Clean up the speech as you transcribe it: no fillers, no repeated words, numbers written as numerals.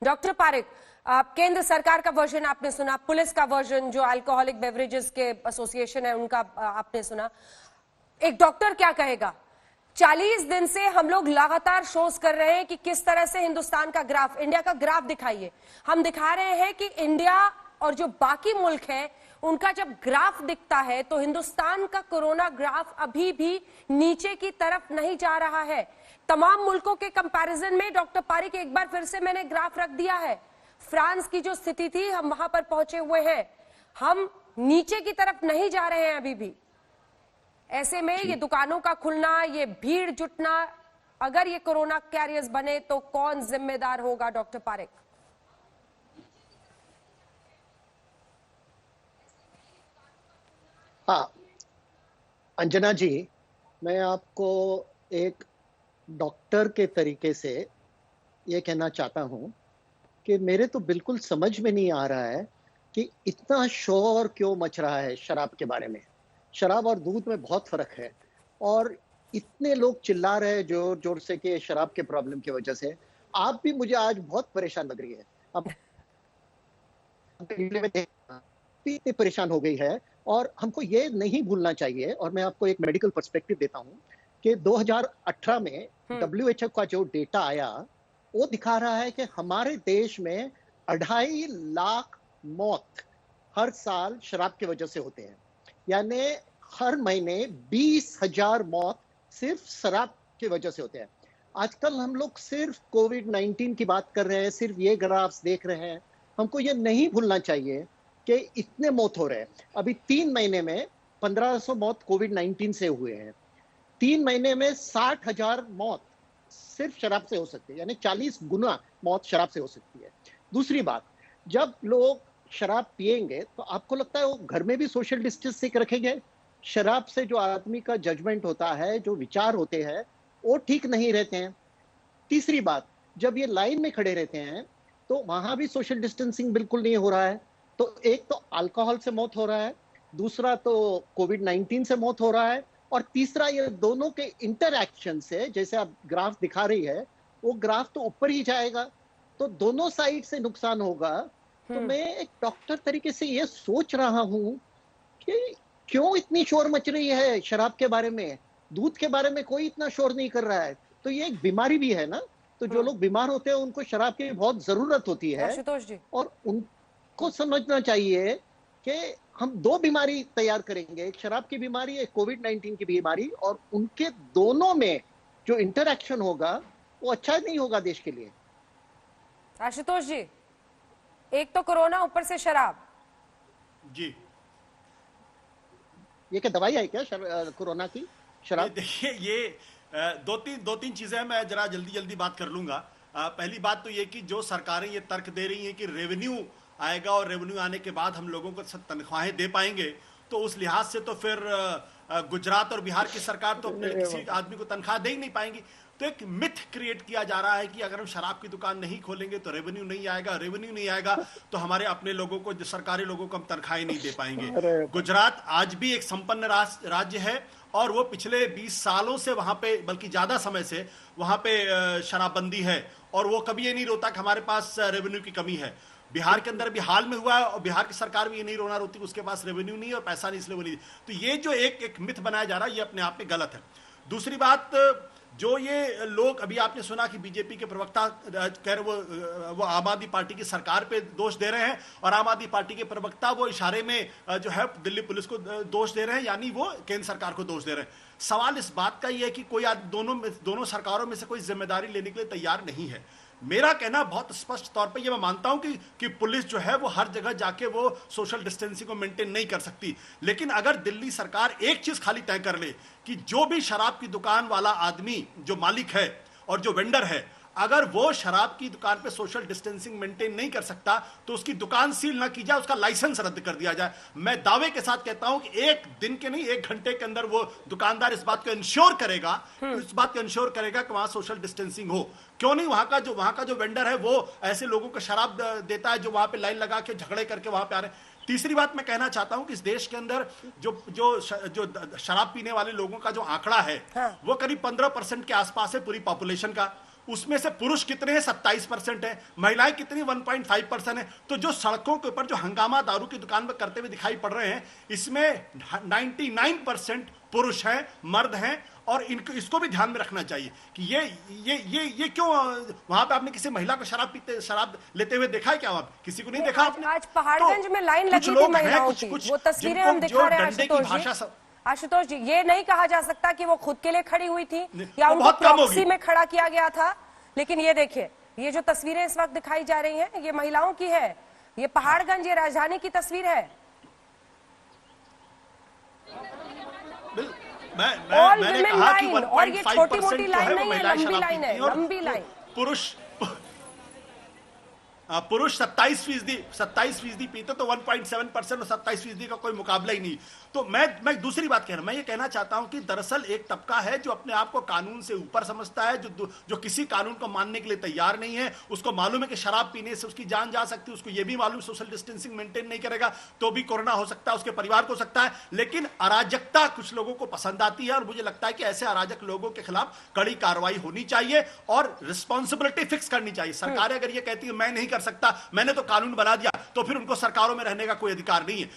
Doctor Pareek, केंद्र सरकार का वर्जन आपने सुना, पुलिस का वर्जन, जो अल्कोहलिक बेवरेजेस के एसोसिएशन है उनका आपने सुना। एक डॉक्टर क्या कहेगा? 40 दिन से हम लोग लगातार शोज कर रहे हैं कि किस तरह से हिंदुस्तान का ग्राफ, इंडिया का ग्राफ दिखाइए। हम दिखा रहे हैं कि इंडिया और जो बाकी मुल्क है उनका जब ग्राफ दिखता है तो हिंदुस्तान का कोरोना ग्राफ अभी भी नीचे की तरफ नहीं जा रहा है। तमाम मुल्कों के कंपैरिजन में डॉक्टर पारिक एक बार फिर से मैंने ग्राफ रख दिया है। फ्रांस की जो स्थिति थी, हम वहां पर पहुंचे हुए हैं, हम नीचे की तरफ नहीं जा रहे हैं अभी भी। ऐसे में ये दुकानों का खुलना, ये भीड़ जुटना, अगर ये कोरोना कैरियर्स बने तो कौन जिम्मेदार होगा डॉक्टर पारिक? हाँ अंजना जी, मैं आपको एक डॉक्टर के तरीके से ये कहना चाहता हूं कि मेरे तो बिल्कुल समझ में नहीं आ रहा है कि इतना शोर क्यों मच रहा है शराब के बारे में। शराब और दूध में बहुत फर्क है और इतने लोग चिल्ला रहे हैं जोर जोर से कि शराब के प्रॉब्लम की वजह से। आप भी मुझे आज बहुत परेशान लग रही है, अब इतनी परेशान हो गई है। और हमको ये नहीं भूलना चाहिए, और मैं आपको एक मेडिकल पर्सपेक्टिव देता हूं कि 2018 में WHO का जो डेटा आया वो दिखा रहा है कि हमारे देश में 2.5 लाख मौत हर साल शराब की वजह से होते हैं। यानी हर महीने 20,000 मौत सिर्फ शराब की वजह से होते हैं। आजकल हम लोग सिर्फ कोविड-19 की बात कर रहे हैं, सिर्फ ये ग्राफ्स देख रहे हैं। हमको ये नहीं भूलना चाहिए कि इतने मौत हो रहे हैं। अभी 3 महीने में 1500 मौत कोविड-19 से हुए हैं। 3 महीने में 60,000 मौत सिर्फ शराब से हो सकती है, यानी 40 गुना मौत शराब से हो सकती है। दूसरी बात, जब लोग शराब पिएंगे तो आपको लगता है वो घर में भी सोशल डिस्टेंसिंग रखेंगे? शराब से जो आदमी का जजमेंट होता है, जो विचार होते हैं, वो ठीक नहीं रहते हैं। तीसरी बात, जब ये लाइन में खड़े रहते हैं तो वहां भी सोशल डिस्टेंसिंग बिल्कुल नहीं हो रहा है। तो एक तो अल्कोहल से मौत हो रहा है, दूसरा तो कोविड-19 से मौत हो रहा है, और तीसरा ये दोनों के इंटरएक्शन से, जैसे आप ग्राफ दिखा रही है, वो ग्राफ तो ऊपर ही जाएगा, तो दोनों साइड से नुकसान होगा। तो मैं एक डॉक्टर तरीके से ये सोच रहा हूं कि क्यों इतनी शोर मच रही है शराब के बारे में, दूध के बारे में कोई इतना शोर नहीं कर रहा है। तो ये एक बीमारी भी है ना, तो जो लोग बीमार होते हैं उनको शराब की बहुत जरूरत होती है, और उनको समझना चाहिए कि हम 2 बीमारी तैयार करेंगे, एक शराब की बीमारी, एक कोविड-19 की बीमारी, और उनके दोनों में जो इंटरैक्शन होगा वो अच्छा नहीं होगा देश के लिए। आशुतोष जी, एक तो कोरोना, ऊपर से शराब। जी, ये क्या दवाई है क्या कोरोना की, शराब? देखिए ये दो तीन चीजें मैं जरा जल्दी जल्दी बात कर लूंगा। पहली बात तो ये कि जो सरकारें ये तर्क दे रही हैं कि रेवेन्यू आएगा और रेवेन्यू आने के बाद हम लोगों को तनख्वाहें दे पाएंगे, तो उस लिहाज से तो फिर गुजरात और बिहार की सरकार तो अपने किसी आदमी को तनख्वाह दे ही नहीं पाएंगी। तो एक मिथ क्रिएट किया जा रहा है कि अगर हम शराब की दुकान नहीं खोलेंगे तो रेवेन्यू नहीं आएगा, रेवेन्यू नहीं आएगा तो हमारे अपने लोगों को, सरकारी लोगों को हम तनख्वाहें नहीं दे पाएंगे। गुजरात आज भी एक संपन्न राज्य है और वो पिछले 20 सालों से वहां पे, बल्कि ज्यादा समय से वहां पे शराबबंदी है, और वो कभी ये नहीं रोता कि हमारे पास रेवेन्यू की कमी है। बिहार के अंदर भी हाल में हुआ है और बिहार की सरकार भी ये नहीं रोना रोती कि उसके पास रेवेन्यू नहीं है और पैसा नहीं, इसलिए वो नहीं। तो ये जो एक मिथ बनाया जा रहा है, ये अपने आप में गलत है। दूसरी बात, जो ये लोग, अभी आपने सुना कि बीजेपी के प्रवक्ता कह रहे वो आम आदमी पार्टी की सरकार पे दोष दे रहे हैं, और आम आदमी पार्टी के प्रवक्ता वो इशारे में जो है दिल्ली पुलिस को दोष दे रहे हैं, यानी वो केंद्र सरकार को दोष दे रहे हैं। सवाल इस बात का ये है कि कोई दोनों सरकारों में से कोई जिम्मेदारी लेने के लिए तैयार नहीं है। मेरा कहना बहुत स्पष्ट तौर पे, ये मैं मानता हूं कि पुलिस जो है वो हर जगह जाके वो सोशल डिस्टेंसिंग को मेंटेन नहीं कर सकती, लेकिन अगर दिल्ली सरकार एक चीज खाली तय कर ले कि जो भी शराब की दुकान वाला आदमी, जो मालिक है और जो वेंडर है, अगर वो शराब की दुकान पे सोशल डिस्टेंसिंग मेंटेन नहीं कर सकता तो उसकी दुकान सील ना की जाए, उसका लाइसेंस रद्द कर दिया जाए। मैं दावे के साथ कहता हूं कि एक दिन के नहीं, 1 घंटे के अंदर वो दुकानदार इस बात को इंश्योर करेगा, कि वहां सोशल डिस्टेंसिंग हो। क्यों नहीं, वहां का जो वेंडर है वो ऐसे लोगों को शराब देता है जो वहां पे लाइन लगा के झगड़े करके वहां पे आ रहे हैं। तीसरी बात मैं कहना चाहता हूं कि इस देश के अंदर जो शराब पीने वाले लोगों का जो आंकड़ा है, वो करीब 15% के आसपास है पूरी पॉपुलेशन का। उसमें से पुरुष कितने हैं? 27% है। महिलाएं कितनी? 1.5% है। तो जो सड़कों के ऊपर जो हंगामा दारू की दुकान में करते हुए दिखाई पड़ रहे हैं, इसमें 99% पुरुष हैं, मर्द हैं। और इनको इसको भी ध्यान में रखना चाहिए कि ये क्यों वहां पे आपने किसी महिला को शराब लेते हुए देखा है क्या? वहां किसी को नहीं देखा आपने? आज पहाड़गंज में लाइन कुछ लगी थी लोग हैं, महिलाओं की, वो तस्वीरें हम दिखा रहे हैं। आशुतोष जी, ये नहीं कहा जा सकता कि वो खुद के लिए खड़ी हुई थी या उनको प्रॉक्सी में खड़ा किया गया था, लेकिन ये देखिए, ये जो तस्वीरें इस वक्त दिखाई जा रही हैं, ये महिलाओं की है। ये पहाड़गंज, ये राजधानी की तस्वीर है। मैंने कहा कि और ये छोटी मोटी लाइन नहीं है, लंबी लाइन है, लंबी लाइन। पुरुष 27% पीते, तो 1.7% और 27% का कोई मुकाबला ही नहीं। तो मैं दूसरी बात कह रहा हूं, मैं ये कहना चाहता हूं कि दरअसल एक तबका है जो अपने आप को कानून से ऊपर समझता है, जो किसी कानून को मानने के लिए तैयार नहीं है। उसको मालूम है कि शराब पीने से उसकी जान जा सकती है, उसको ये भी मालूम सोशल डिस्टेंसिंग मेंटेन नहीं करेगा तो भी कोरोना हो सकता है, उसके परिवार को हो सकता है। लेकिन अराजकता कुछ लोगों को पसंद आती है, और मुझे लगता है कि ऐसे अराजक लोगों के खिलाफ कड़ी कार्रवाई होनी चाहिए और रिस्पॉन्सिबिलिटी फिक्स करनी चाहिए। सरकारें अगर ये कहती है मैं नहीं कर सकता, मैंने तो कानून बना दिया, तो फिर उनको सरकारों में रहने का कोई अधिकार नहीं है।